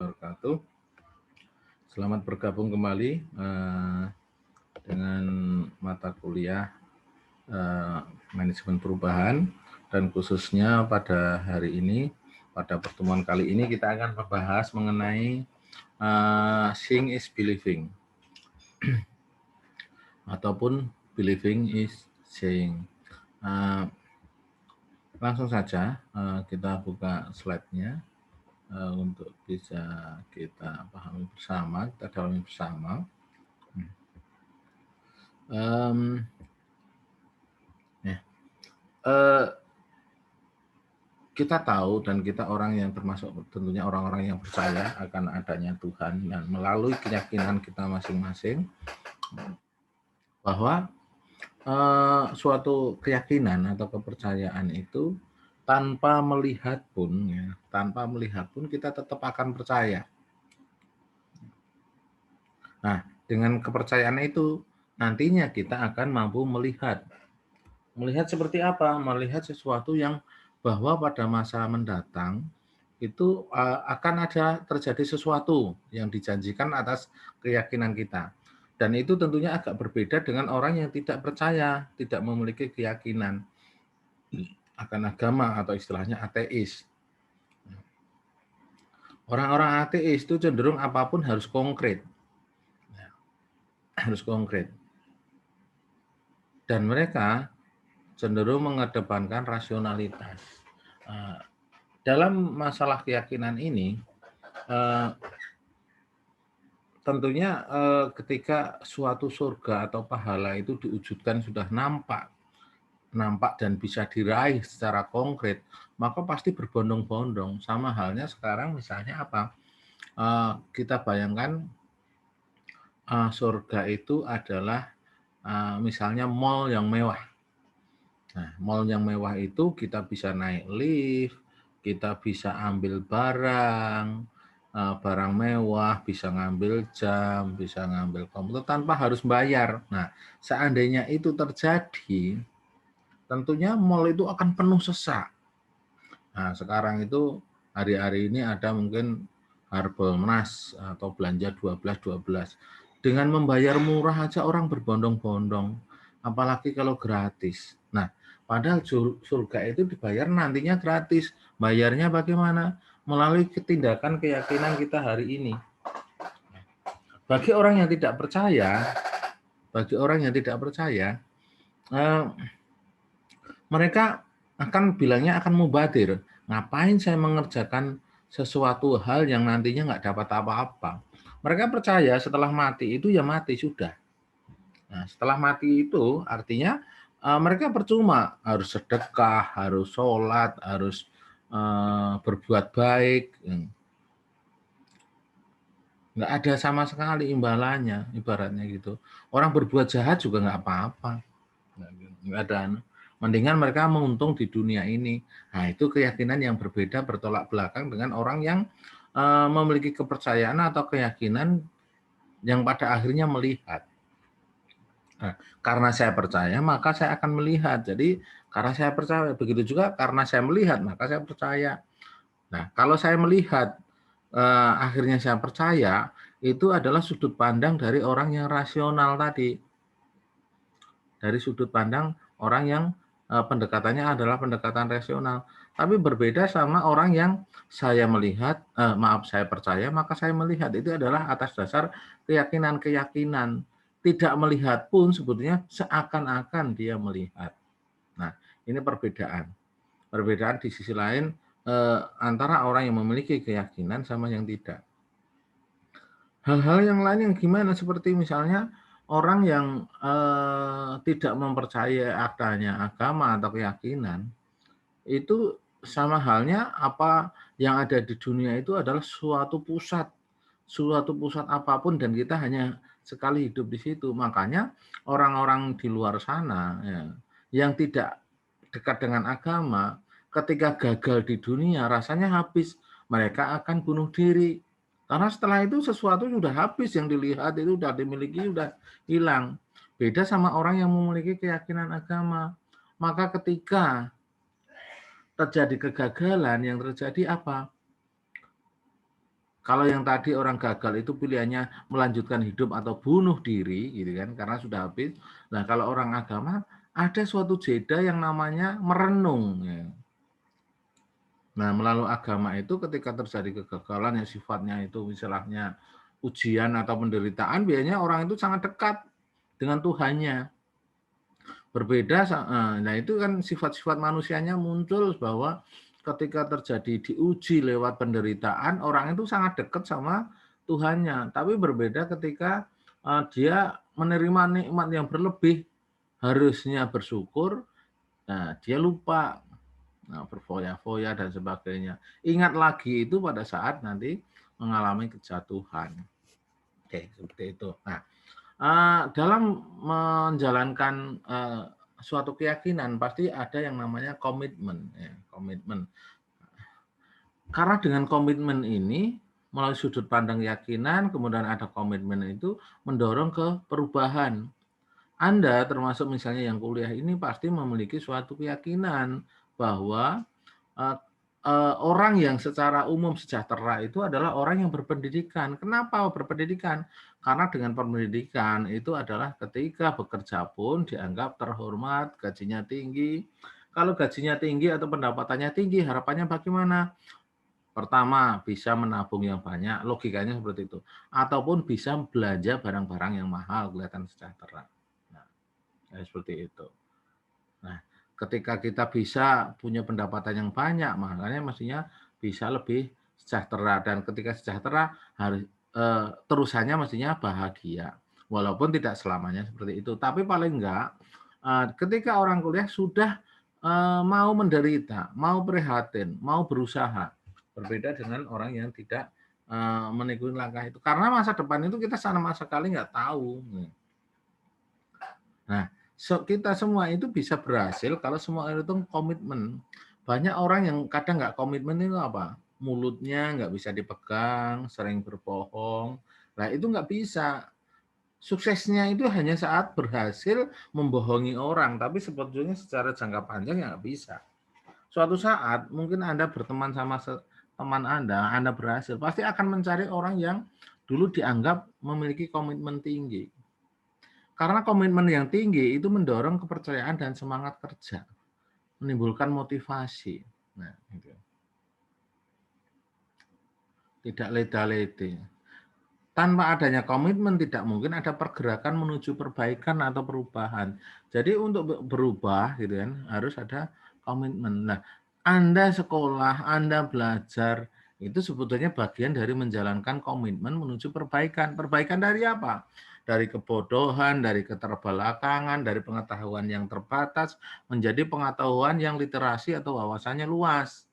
wabarakatuh. Selamat bergabung kembali dengan mata kuliah manajemen perubahan, dan khususnya pada hari ini, pada pertemuan kali ini kita akan membahas mengenai seeing is believing ataupun believing is seeing. Langsung saja kita buka slide-nya untuk bisa kita pahami bersama, kita dalami bersama. Kita tahu dan kita orang yang termasuk tentunya orang-orang yang percaya akan adanya Tuhan, dan melalui keyakinan kita masing-masing bahwa suatu keyakinan atau kepercayaan itu tanpa melihat pun kita tetap akan percaya. Nah, dengan kepercayaan itu nantinya kita akan mampu melihat seperti apa? Melihat sesuatu yang bahwa pada masa mendatang itu akan ada terjadi sesuatu yang dijanjikan atas keyakinan kita. Dan itu tentunya agak berbeda dengan orang yang tidak percaya, tidak memiliki keyakinan akan agama atau istilahnya ateis. Orang-orang ateis itu cenderung apapun harus konkret. Harus konkret. Dan mereka cenderung mengedepankan rasionalitas. Dalam masalah keyakinan ini, tentunya ketika suatu surga atau pahala itu diwujudkan sudah nampak dan bisa diraih secara konkret, maka pasti berbondong-bondong. Sama halnya sekarang misalnya apa? Kita bayangkan surga itu adalah misalnya mall yang mewah. Nah, mall yang mewah itu kita bisa naik lift, kita bisa ambil barang mewah, bisa ngambil jam, bisa ngambil komputer tanpa harus bayar. Nah, seandainya itu terjadi, tentunya mall itu akan penuh sesak. Nah, sekarang itu hari-hari ini ada mungkin Harbolnas atau belanja 12-12. Dengan membayar murah aja orang berbondong-bondong, apalagi kalau gratis. Nah, padahal surga itu dibayar nantinya gratis. Bayarnya bagaimana? Melalui tindakan keyakinan kita hari ini. Bagi orang yang tidak percaya, mereka akan bilangnya akan mubadir. Ngapain saya mengerjakan sesuatu hal yang nantinya nggak dapat apa-apa? Mereka percaya setelah mati itu ya mati sudah. Nah, setelah mati itu artinya mereka percuma harus sedekah, harus sholat, harus berbuat baik. Nggak ada sama sekali imbalannya, ibaratnya gitu. Orang berbuat jahat juga nggak apa-apa. Nggak ada. Mendingan mereka menguntung di dunia ini. Nah, itu keyakinan yang berbeda, bertolak belakang dengan orang yang memiliki kepercayaan atau keyakinan yang pada akhirnya melihat. Nah, karena saya percaya, maka saya akan melihat. Jadi, karena saya percaya, begitu juga karena saya melihat, maka saya percaya. Nah, kalau saya melihat, akhirnya saya percaya, itu adalah sudut pandang dari orang yang rasional tadi. Dari sudut pandang orang yang pendekatannya adalah pendekatan rasional. Tapi berbeda sama orang yang saya melihat, saya percaya, maka saya melihat. Itu adalah atas dasar keyakinan-keyakinan. Tidak melihat pun sebetulnya seakan-akan dia melihat. Nah, ini perbedaan. Perbedaan di sisi lain antara orang yang memiliki keyakinan sama yang tidak. Hal-hal yang lain yang gimana, seperti misalnya orang yang tidak mempercayai adanya agama atau keyakinan, itu sama halnya apa yang ada di dunia itu adalah suatu pusat apapun, dan kita hanya sekali hidup di situ. Makanya orang-orang di luar sana ya, yang tidak dekat dengan agama, ketika gagal di dunia rasanya habis, mereka akan bunuh diri. Karena setelah itu sesuatu sudah habis, yang dilihat itu sudah dimiliki, sudah hilang. Beda sama orang yang memiliki keyakinan agama. Maka ketika terjadi kegagalan, yang terjadi apa? Kalau yang tadi orang gagal itu pilihannya melanjutkan hidup atau bunuh diri, gitu kan, karena sudah habis. Nah, kalau orang agama ada suatu jeda yang namanya merenung. Ya. Nah, melalui agama itu ketika terjadi kegagalan yang sifatnya itu istilahnya ujian atau penderitaan, biasanya orang itu sangat dekat dengan Tuhannya. Berbeda, nah itu kan sifat-sifat manusianya muncul bahwa ketika terjadi diuji lewat penderitaan, orang itu sangat dekat sama Tuhannya. Tapi berbeda ketika dia menerima nikmat yang berlebih, harusnya bersyukur, nah dia lupa, nah, berfoya-foya dan sebagainya. Ingat lagi itu pada saat nanti mengalami kejatuhan. Oke, seperti itu. Nah, dalam menjalankan suatu keyakinan pasti ada yang namanya komitmen, ya, komitmen. Karena dengan komitmen ini melalui sudut pandang keyakinan, kemudian ada komitmen itu mendorong ke perubahan. Anda termasuk misalnya yang kuliah ini pasti memiliki suatu keyakinan bahwa eh, orang yang secara umum sejahtera itu adalah orang yang berpendidikan. Kenapa berpendidikan? Karena dengan pendidikan itu adalah ketika bekerja pun dianggap terhormat, gajinya tinggi. Kalau gajinya tinggi atau pendapatannya tinggi, harapannya bagaimana? Pertama, bisa menabung yang banyak, logikanya seperti itu. Ataupun bisa belanja barang-barang yang mahal, kelihatan sejahtera. Nah, seperti itu. Nah, ketika kita bisa punya pendapatan yang banyak, makanya mestinya bisa lebih sejahtera, dan ketika sejahtera harus terusannya mestinya bahagia. Walaupun tidak selamanya seperti itu, tapi paling enggak ketika orang kuliah sudah mau menderita, mau prihatin, mau berusaha. Berbeda dengan orang yang tidak mengikuti langkah itu. Karena masa depan itu kita sama sekali nggak tahu. Nah, kita semua itu bisa berhasil kalau semua itu komitmen. Banyak orang yang kadang nggak komitmen itu apa? Mulutnya nggak bisa dipegang, sering berbohong. Nah, itu nggak bisa. Suksesnya itu hanya saat berhasil membohongi orang, tapi sebetulnya secara jangka panjang ya nggak bisa. Suatu saat mungkin Anda berteman sama teman Anda berhasil, pasti akan mencari orang yang dulu dianggap memiliki komitmen tinggi. Karena komitmen yang tinggi itu mendorong kepercayaan dan semangat kerja, menimbulkan motivasi. Nah, gitu. Tidak leda-lede. Tanpa adanya komitmen tidak mungkin ada pergerakan menuju perbaikan atau perubahan. Jadi untuk berubah gitu kan harus ada komitmen. Nah, Anda sekolah, Anda belajar itu sebetulnya bagian dari menjalankan komitmen menuju perbaikan. Perbaikan dari apa? Dari kebodohan, dari keterbelakangan, dari pengetahuan yang terbatas menjadi pengetahuan yang literasi atau wawasannya luas.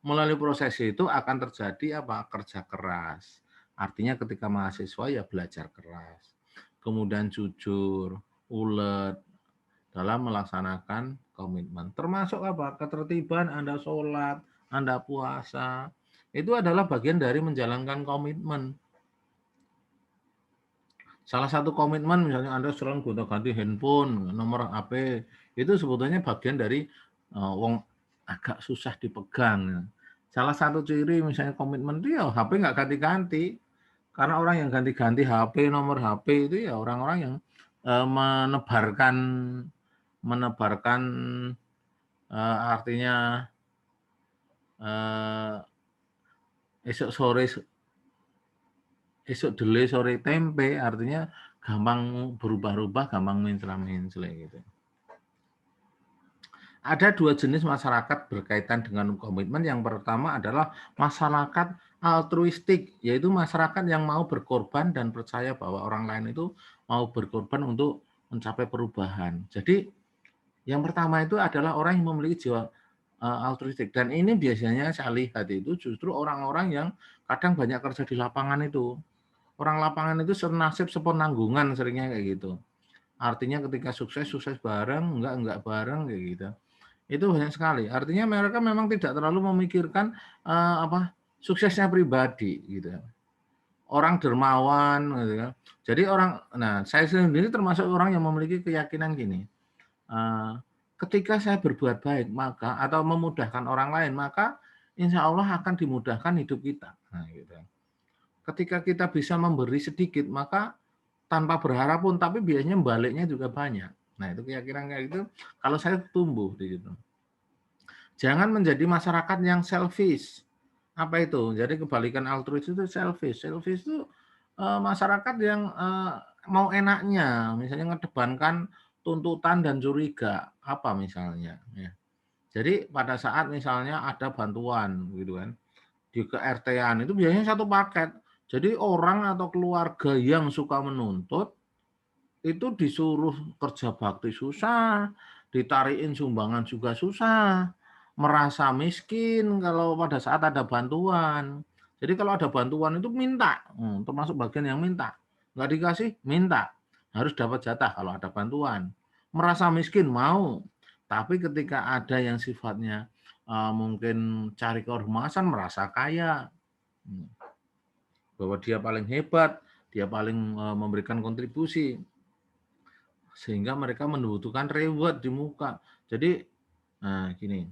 Melalui proses itu akan terjadi apa? Kerja keras. Artinya ketika mahasiswa ya belajar keras. Kemudian jujur, ulet dalam melaksanakan komitmen. Termasuk apa? Ketertiban Anda sholat, Anda puasa. Itu adalah bagian dari menjalankan komitmen. Salah satu komitmen misalnya Anda sering gonta-ganti handphone, nomor HP, itu sebetulnya bagian dari wong agak susah dipegang. Salah satu ciri misalnya komitmen itu ya HP nggak ganti-ganti. Karena orang yang ganti-ganti HP, nomor HP itu ya orang-orang yang menebarkan menebarkan artinya eh, esok sore esok dele sore tempe, artinya gampang berubah-ubah, gampang mencela-mencela gitu. Ada dua jenis masyarakat berkaitan dengan komitmen. Yang pertama adalah masyarakat altruistik, yaitu masyarakat yang mau berkorban dan percaya bahwa orang lain itu mau berkorban untuk mencapai perubahan. Jadi yang pertama itu adalah orang yang memiliki jiwa altruistik, dan ini biasanya saya lihat itu justru orang-orang yang kadang banyak kerja di lapangan itu. Orang lapangan itu senasib sepenanggungan seringnya kayak gitu. Artinya ketika sukses, sukses bareng, enggak bareng kayak gitu. Itu banyak sekali. Artinya mereka memang tidak terlalu memikirkan suksesnya pribadi gitu. Orang dermawan gitu kan. Jadi saya sendiri termasuk orang yang memiliki keyakinan gini. Ketika saya berbuat baik maka atau memudahkan orang lain maka insya Allah akan dimudahkan hidup kita. Nah, gitu. Ketika kita bisa memberi sedikit, maka tanpa berharap pun, tapi biasanya baliknya juga banyak. Nah, itu keyakinan kayak gitu, kalau saya tumbuh di situ. Jangan menjadi masyarakat yang selfish. Apa itu? Jadi kebalikan altruis itu selfish. Selfish itu masyarakat yang mau enaknya, misalnya mengedepankan tuntutan dan curiga, apa misalnya. Ya. Jadi pada saat misalnya ada bantuan, gitu kan, di ke-RT-an itu biasanya satu paket. Jadi orang atau keluarga yang suka menuntut itu disuruh kerja bakti susah, ditariin sumbangan juga susah, merasa miskin kalau pada saat ada bantuan. Jadi kalau ada bantuan itu minta, termasuk bagian yang minta. Nggak dikasih, minta. Harus dapat jatah kalau ada bantuan. Merasa miskin, mau. Tapi ketika ada yang sifatnya mungkin cari keormasan, merasa kaya. Bahwa dia paling hebat, dia paling memberikan kontribusi sehingga mereka membutuhkan reward di muka. Jadi, nah gini.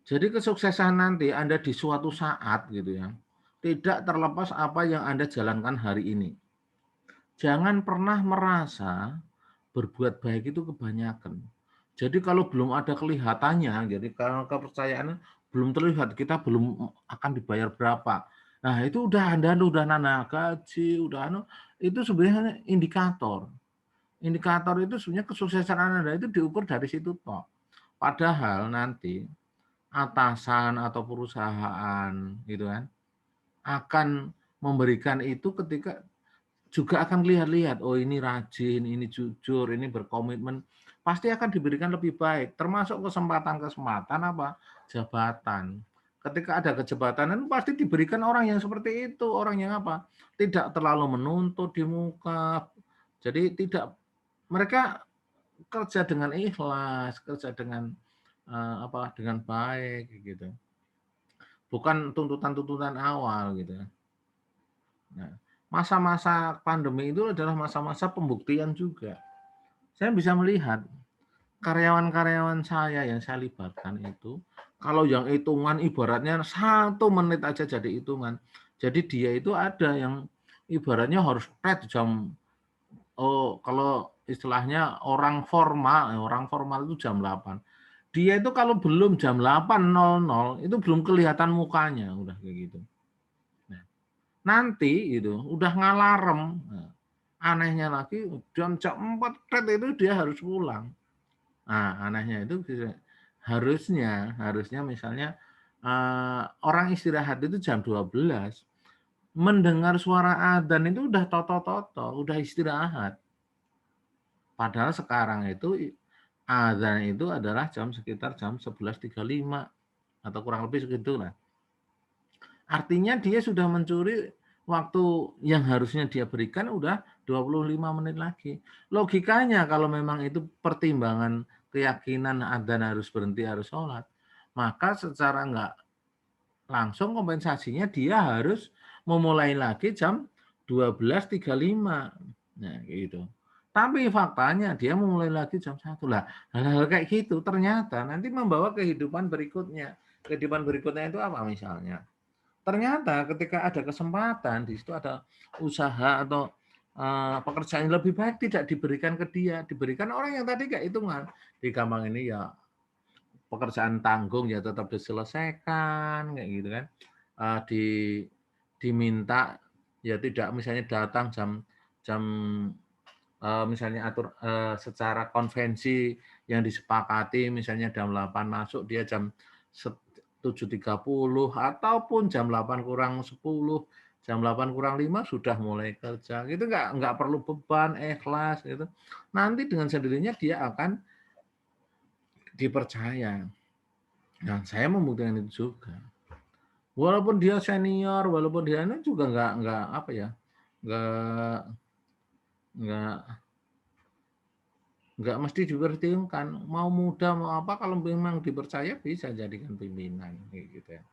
Jadi kesuksesan nanti Anda di suatu saat gitu ya, tidak terlepas apa yang Anda jalankan hari ini. Jangan pernah merasa berbuat baik itu kebanyakan. Jadi kalau belum ada kelihatannya, jadi kalau kepercayaan belum terlihat, kita belum akan dibayar berapa. Nah itu udah Anda udah nana gaji, itu sebenarnya indikator. Indikator itu sebenarnya kesuksesan Anda itu diukur dari situ toh. Padahal nanti atasan atau perusahaan gitu kan akan memberikan itu ketika juga akan lihat-lihat, oh ini rajin, ini jujur, ini berkomitmen, pasti akan diberikan lebih baik, termasuk kesempatan-kesempatan apa? Jabatan. Ketika ada kejabatan itu pasti diberikan orang yang seperti itu, orang yang apa? Tidak terlalu menuntut di muka. Jadi tidak mereka kerja dengan ikhlas, kerja dengan dengan baik gitu. Bukan tuntutan-tuntutan awal gitu. Nah, masa-masa pandemi itu adalah masa-masa pembuktian juga. Saya bisa melihat karyawan-karyawan saya yang saya libatkan itu, kalau yang hitungan ibaratnya 1 menit aja jadi hitungan. Jadi dia itu ada yang ibaratnya harus jam kalau istilahnya orang formal itu jam 8. Dia itu kalau belum jam 8.00 itu belum kelihatan mukanya, udah kayak gitu. Nah, nanti itu udah ngalarem. Nah, anehnya lagi jam 4 itu dia harus pulang. Nah, anehnya itu harusnya misalnya orang istirahat itu jam 12, mendengar suara adzan itu udah toto-toto, udah istirahat. Padahal sekarang itu adzan itu adalah sekitar jam 11.35 atau kurang lebih segitulah. Artinya dia sudah mencuri waktu yang harusnya dia berikan udah 25 menit lagi. Logikanya kalau memang itu pertimbangan keyakinan adzan harus berhenti, harus sholat, maka secara enggak langsung kompensasinya dia harus memulai lagi jam 12.35. Nah, gitu. Tapi faktanya dia memulai lagi jam 1 lah. Hal-hal kayak gitu ternyata nanti membawa kehidupan berikutnya. Kehidupan berikutnya itu apa misalnya? Ternyata ketika ada kesempatan di situ ada usaha atau pekerjaan yang lebih baik tidak diberikan ke dia, diberikan orang yang tadi kayak hitungan. Di gampang ini ya pekerjaan tanggung ya tetap diselesaikan kayak gitu kan. Di diminta ya tidak misalnya datang jam jam misalnya atur secara konvensi yang disepakati misalnya jam 8 masuk dia jam 7.30 ataupun jam 8 kurang 10, jam 8 kurang 5 sudah mulai kerja. Gitu nggak perlu beban, ikhlas gitu. Nanti dengan sendirinya dia akan dipercaya. Nah, saya membuktikan itu juga. Walaupun dia senior, walaupun dia ini juga nggak apa ya, nggak nggak nggak mesti diperhitungkan. Mau muda mau apa kalau memang dipercaya bisa jadikan pimpinan gitu ya.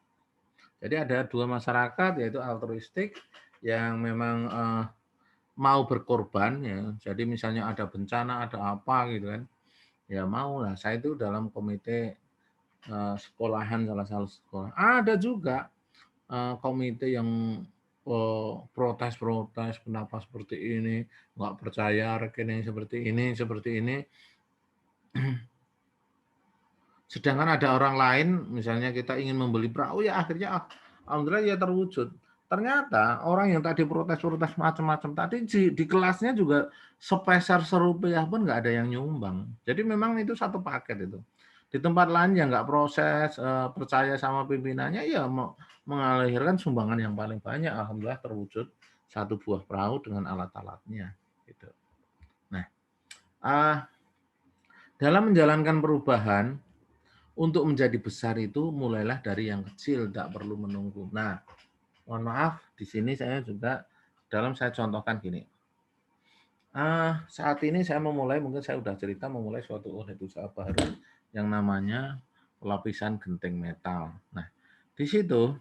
Jadi ada 2 masyarakat yaitu altruistik yang memang mau berkorban ya. Jadi misalnya ada bencana, ada apa gitu kan. Ya mau lah. Saya itu dalam komite sekolahan, salah satu sekolah. Ada juga komite yang protes-protes, kenapa seperti ini, nggak percaya rekening seperti ini. Sedangkan ada orang lain, misalnya kita ingin membeli perahu, ya akhirnya alhamdulillah ya terwujud. Ternyata orang yang tadi protes-protes macam-macam tadi di kelasnya juga sepeser serupiah pun nggak ada yang nyumbang. Jadi memang itu satu paket itu. Di tempat lain yang nggak proses, percaya sama pimpinannya, ya mengalirkan sumbangan yang paling banyak. Alhamdulillah terwujud satu buah perahu dengan alat-alatnya. Gitu. Nah, dalam menjalankan perubahan, untuk menjadi besar itu mulailah dari yang kecil, tidak perlu menunggu. Nah, mohon maaf, di sini saya juga saya contohkan gini. Saat ini saya memulai, mungkin saya sudah cerita memulai suatu unit usaha baru yang namanya pelapisan genting metal. Nah, di situ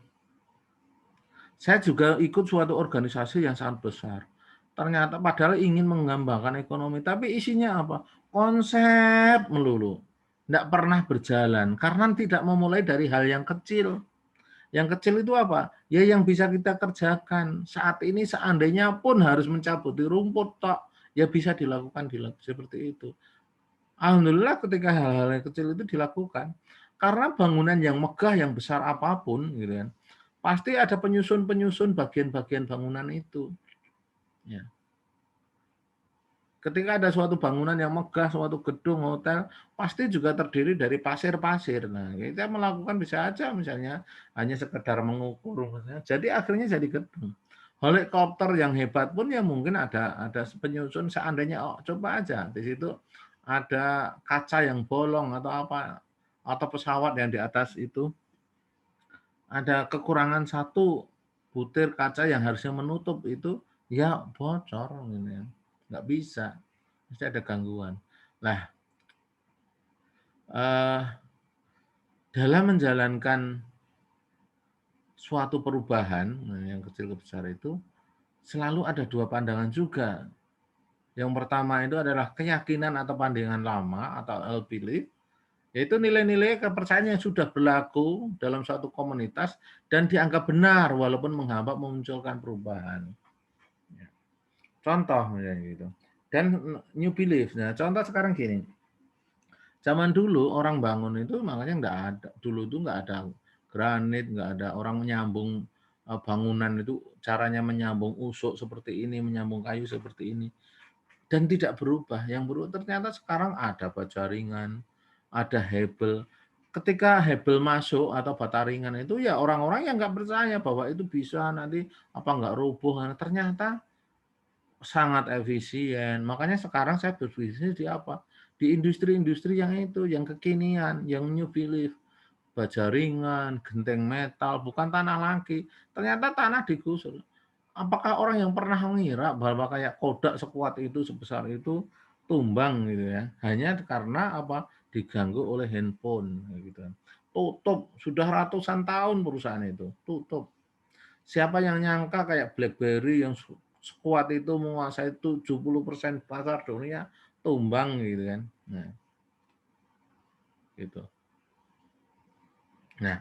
saya juga ikut suatu organisasi yang sangat besar. Ternyata padahal ingin mengembangkan ekonomi, tapi isinya apa? Konsep melulu. Tidak pernah berjalan karena tidak memulai dari hal yang kecil. Yang kecil itu apa? Ya yang bisa kita kerjakan. Saat ini seandainya pun harus mencabut di rumput tok, ya bisa dilakukan seperti itu. Alhamdulillah ketika hal-hal yang kecil itu dilakukan. Karena bangunan yang megah, yang besar apapun, gitu kan, pasti ada penyusun-penyusun bagian-bagian bangunan itu. Ya. Ketika ada suatu bangunan yang megah, suatu gedung, hotel, pasti juga terdiri dari pasir-pasir. Nah, kita melakukan bisa aja misalnya hanya sekedar mengukur. Jadi akhirnya jadi gedung. Helikopter yang hebat pun ya mungkin ada penyusun seandainya coba aja di situ ada kaca yang bolong atau apa atau pesawat yang di atas itu ada kekurangan satu butir kaca yang harusnya menutup itu ya bocor gitu ya. Nggak bisa. Mesti ada gangguan. Nah, dalam menjalankan suatu perubahan yang kecil ke besar itu selalu ada dua pandangan juga. Yang pertama itu adalah keyakinan atau pandangan lama atau belief, yaitu nilai-nilai kepercayaan yang sudah berlaku dalam suatu komunitas dan dianggap benar walaupun menghambat memunculkan perubahan. Contoh misalnya gitu. Dan new belief. Nah, contoh sekarang gini. Zaman dulu orang bangun itu makanya nggak ada. Dulu itu nggak ada granit, nggak ada orang menyambung bangunan itu caranya menyambung usuk seperti ini, menyambung kayu seperti ini. Dan tidak berubah. Yang berubah ternyata sekarang ada baja ringan, ada hebel. Ketika hebel masuk atau bata ringan itu ya orang-orang yang nggak percaya bahwa itu bisa nanti apa nggak rubuh. Nah, ternyata sangat efisien. Makanya sekarang saya berbisnis di apa? Di industri-industri yang itu, yang kekinian, yang new belief. Baja ringan, genteng metal, bukan tanah lagi. Ternyata tanah digusur. Apakah orang yang pernah mengira bahwa kayak Kodak sekuat itu, sebesar itu, tumbang gitu ya. Hanya karena apa? Diganggu oleh handphone gitu. Tutup, sudah ratusan tahun perusahaan itu, tutup. Siapa yang nyangka kayak BlackBerry yang sekuat itu menguasai 70% pasar dunia tumbang gitu kan. Nah, gitu. Nah,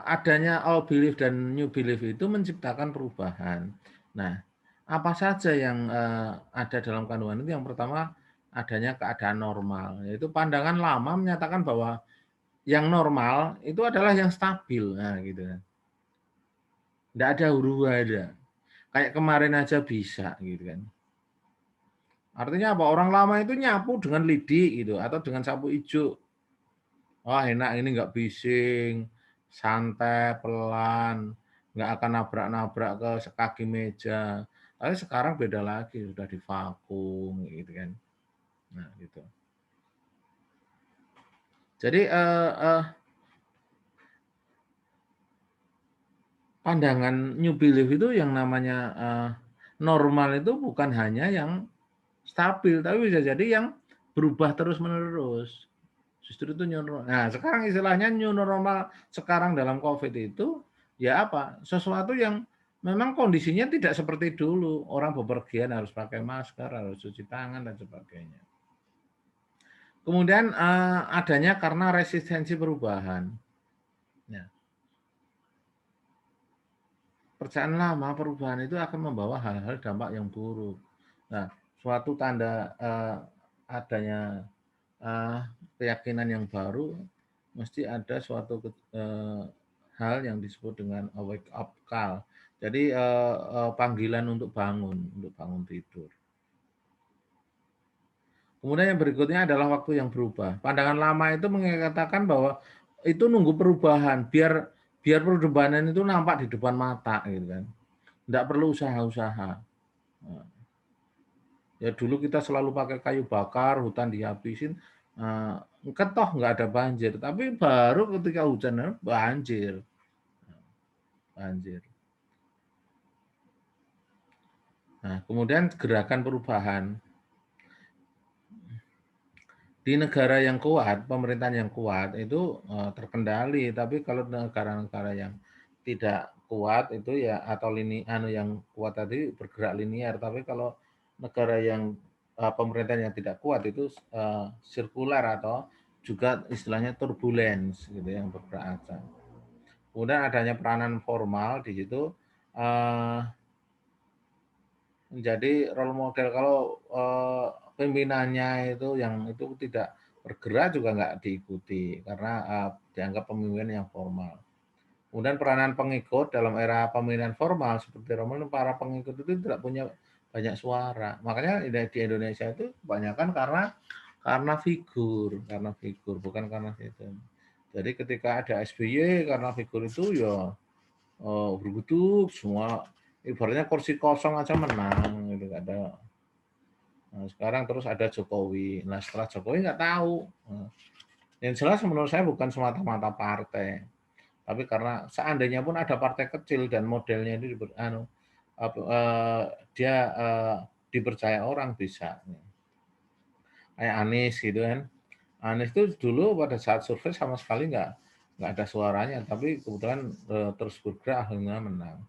adanya all belief dan new belief itu menciptakan perubahan. Nah, apa saja yang ada dalam kandungan itu? Yang pertama adanya keadaan normal, yaitu pandangan lama menyatakan bahwa yang normal itu adalah yang stabil, nah gitu kan. Nggak ada huru-hara. Kayak kemarin aja bisa gitu kan. Artinya apa? Orang lama itu nyapu dengan lidi gitu atau dengan sapu hijau. Wah enak ini nggak bising, santai, pelan, nggak akan nabrak-nabrak ke kaki meja. Tapi sekarang beda lagi, sudah divakum gitu kan. Nah gitu. Jadi pandangan new belief itu yang namanya normal itu bukan hanya yang stabil, tapi bisa jadi yang berubah terus-menerus. Justru itu new normal. Nah, sekarang istilahnya new normal sekarang dalam COVID itu ya apa? Sesuatu yang memang kondisinya tidak seperti dulu. Orang bepergian harus pakai masker, harus cuci tangan dan sebagainya. Kemudian adanya karena resistensi perubahan. Ya. Percayaan lama perubahan itu akan membawa hal-hal dampak yang buruk. Nah, suatu tanda adanya keyakinan yang baru mesti ada suatu hal yang disebut dengan wake up call. Jadi panggilan untuk bangun tidur. Kemudian yang berikutnya adalah waktu yang berubah. Pandangan lama itu mengatakan bahwa itu nunggu perubahan biar biar perubahan itu nampak di depan mata gitu kan. Tidak perlu usaha-usaha. Nah, ya dulu kita selalu pakai kayu bakar, hutan dihabisin, toh nggak ada banjir. Tapi baru ketika hujan banjir, banjir. Nah, kemudian gerakan perubahan di negara yang kuat, pemerintahan yang kuat itu terkendali. Tapi kalau negara-negara yang tidak kuat itu ya atau yang kuat tadi bergerak linear. Tapi kalau negara yang pemerintahan yang tidak kuat itu sirkular atau juga istilahnya turbulence gitu yang bergerak acak. Kemudian adanya peranan formal di situ uh, menjadi role model. Kalau pimpinannya itu yang itu tidak bergerak juga nggak diikuti karena dianggap pemimpin yang formal. Kemudian peranan pengikut dalam era pemilihan formal seperti Romawi, para pengikut itu tidak punya banyak suara. Makanya di Indonesia itu kebanyakan karena figur, bukan karena sistem. Jadi ketika ada SBY karena figur itu ya berguduk semua, ibaratnya kursi kosong aja menang gitu ada. Nah, sekarang terus ada Jokowi. Nah setelah Jokowi nggak tahu. Nah, yang jelas menurut saya bukan semata-mata partai, tapi karena seandainya pun ada partai kecil dan modelnya itu dia dipercaya orang bisa. Kayak Anies gitu kan. Anies itu dulu pada saat survei sama sekali nggak ada suaranya, tapi kebetulan terus bergerak akhirnya menang.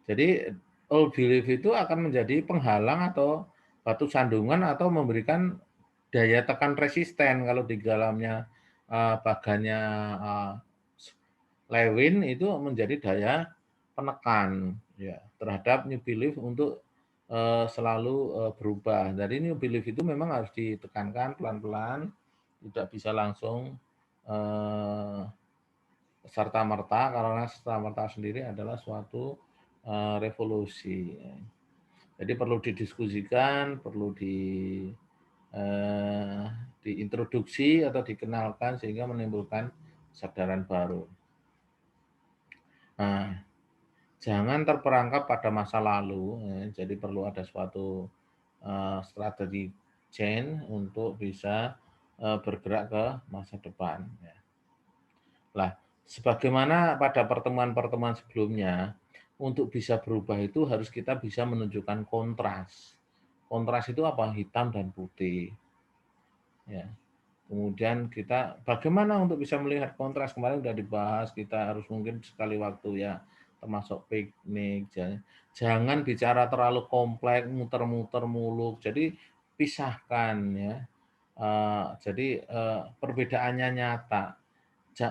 Jadi all belief itu akan menjadi penghalang atau batu sandungan atau memberikan daya tekan resisten kalau di dalamnya bagannya Lewin itu menjadi daya penekan ya terhadap new belief untuk selalu berubah. Jadi new belief itu memang harus ditekankan pelan-pelan, tidak bisa langsung serta merta karena serta merta sendiri adalah suatu revolusi. Jadi perlu didiskusikan, perlu eh, diintroduksi atau dikenalkan sehingga menimbulkan kesadaran baru. Nah, jangan terperangkap pada masa lalu. Jadi perlu ada suatu strategi change untuk bisa bergerak ke masa depan. Ya. Lah, sebagaimana pada pertemuan-pertemuan sebelumnya, untuk bisa berubah itu harus kita bisa menunjukkan kontras. Kontras itu apa? Hitam dan putih. Ya. Kemudian kita bagaimana untuk bisa melihat kontras kemarin sudah dibahas, kita harus mungkin sekali waktu ya, termasuk piknik. Jangan bicara terlalu kompleks, muter-muter muluk. Jadi pisahkan ya. Jadi perbedaannya nyata.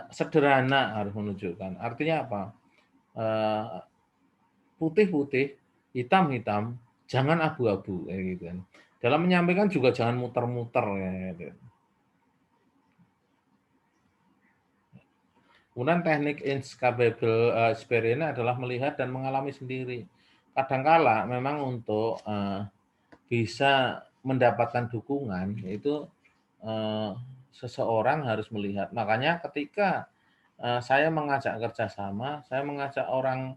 Sederhana harus menunjukkan. Artinya apa? Putih-putih, hitam-hitam, jangan abu-abu kayak gitu kan. Dalam menyampaikan juga jangan muter-muter kayak gitu. Kemudian teknik inscrutable experience adalah melihat dan mengalami sendiri. Kadangkala memang untuk bisa mendapatkan dukungan itu seseorang harus melihat. Makanya ketika saya mengajak kerjasama, saya mengajak orang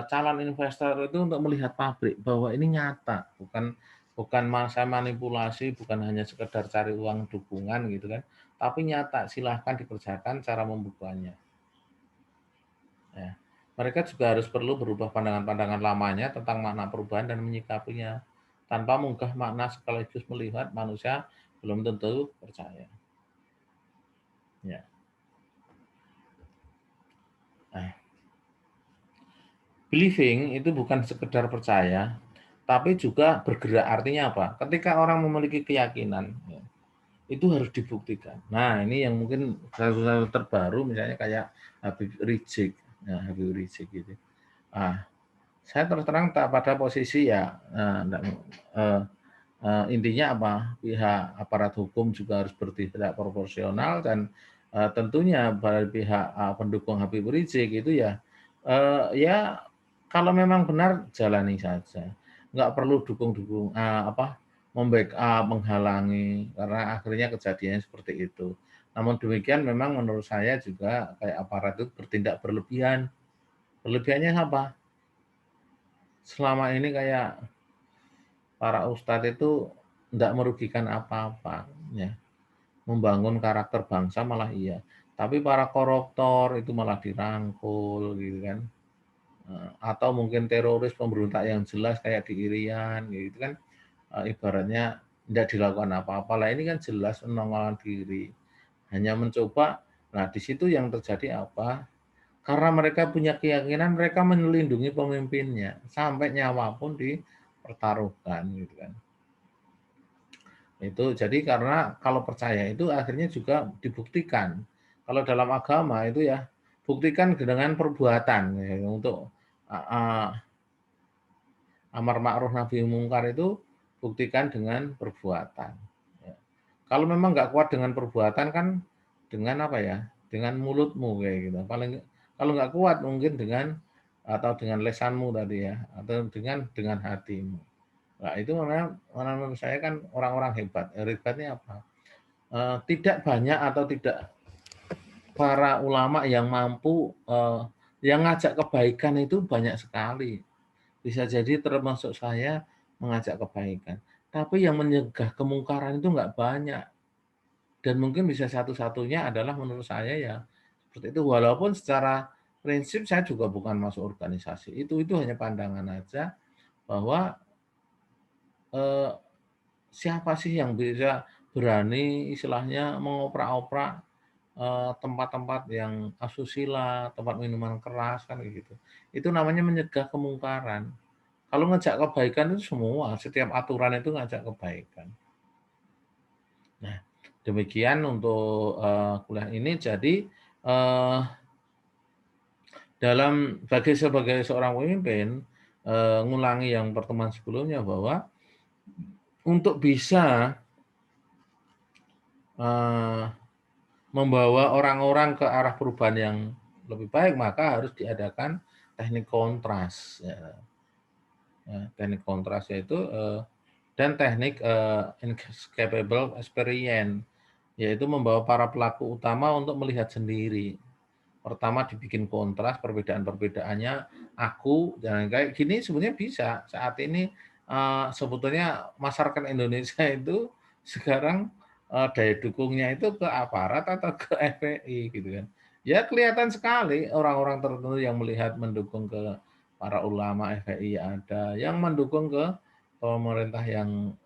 calon investor itu untuk melihat pabrik bahwa ini nyata, bukan bukan saya manipulasi, bukan hanya sekedar cari uang dukungan gitu kan, tapi nyata. Silahkan dikerjakan cara membukanya. Ya. Mereka juga harus perlu berubah pandangan-pandangan lamanya tentang makna perubahan dan menyikapinya. Tanpa munggah makna sekaligus melihat manusia belum tentu percaya. Ya. Nah, believing itu bukan sekedar percaya, tapi juga bergerak. Artinya apa? Ketika orang memiliki keyakinan, ya, itu harus dibuktikan. Nah, ini yang mungkin satu-satu terbaru, misalnya kayak Habib Rizik, ya, Habib Rizik gitu. Saya terus terang tak pada posisi ya, intinya apa? Pihak aparat hukum juga harus bertindak proporsional dan tentunya dari pihak pendukung Habib Rizik itu ya, ya kalau memang benar jalani saja, nggak perlu dukung-dukung membackup, menghalangi karena akhirnya kejadiannya seperti itu. Namun demikian memang menurut saya juga kayak aparat itu bertindak berlebihan. Berlebihannya apa? Selama ini kayak para ustadz itu tidak merugikan apa-apa, ya. Membangun karakter bangsa malah iya. Tapi para koruptor itu malah dirangkul, gitu kan. Atau mungkin teroris pemberontak yang jelas kayak di Irian, gitu kan. Ibaratnya tidak dilakukan apa-apa. Lah ini kan jelas menolong diri. Hanya mencoba, nah di situ yang terjadi apa? Karena mereka punya keyakinan, mereka melindungi pemimpinnya. Sampai nyawa pun dipertaruhkan, gitu kan. Itu jadi karena kalau percaya itu akhirnya juga dibuktikan. Kalau dalam agama itu ya buktikan dengan perbuatan ya, untuk amar ma'ruf nahi mungkar itu buktikan dengan perbuatan. Ya. Kalau memang nggak kuat dengan perbuatan kan dengan apa ya? Dengan mulutmu kayak gitu. Paling kalau nggak kuat mungkin dengan atau dengan lesanmu tadi ya, atau dengan hatimu. Nah, itu memang menurut saya kan orang-orang hebat. Hebatnya apa? Tidak banyak atau tidak para ulama yang mampu yang ngajak kebaikan itu banyak sekali. Bisa jadi termasuk saya mengajak kebaikan. Tapi yang menyegah kemungkaran itu nggak banyak. Dan mungkin bisa satu-satunya adalah menurut saya ya seperti itu. Walaupun secara prinsip saya juga bukan masuk organisasi. Itu hanya pandangan aja bahwa eh, siapa sih yang bisa berani istilahnya mengoprak-oprak tempat-tempat yang asusila, tempat minuman keras kan gitu. Itu namanya menyegah kemungkaran. Kalau ngajak kebaikan itu semua, setiap aturan itu ngajak kebaikan. Nah, demikian untuk kuliah ini. Jadi dalam sebagai seorang pemimpin, ngulangi yang pertemuan sebelumnya bahwa untuk bisa membawa orang-orang ke arah perubahan yang lebih baik, maka harus diadakan teknik kontras. Ya. Teknik kontras yaitu dan teknik inescapable experience, yaitu membawa para pelaku utama untuk melihat sendiri. Pertama dibikin kontras perbedaan-perbedaannya, aku dan kayak gini sebenarnya bisa. Saat ini sebetulnya masyarakat Indonesia itu sekarang daya dukungnya itu ke aparat atau ke FPI gitu kan. Ya kelihatan sekali orang-orang tertentu yang melihat mendukung ke para ulama FPI ada, yang mendukung ke pemerintah yang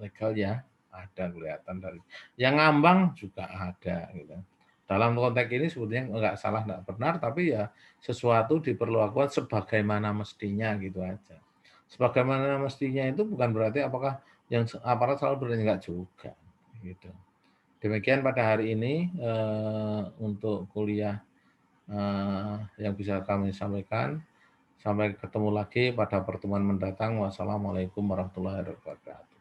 legal ya ada kelihatan dari yang ngambang juga ada gitu. Dalam konteks ini sebetulnya nggak salah, nggak benar, tapi ya sesuatu diperlakukan sebagaimana mestinya gitu aja. Sebagaimana mestinya itu bukan berarti apakah yang aparat selalu berani, enggak juga. Gitu. Demikian pada hari ini untuk kuliah yang bisa kami sampaikan. Sampai ketemu lagi pada pertemuan mendatang. Wassalamualaikum warahmatullahi wabarakatuh.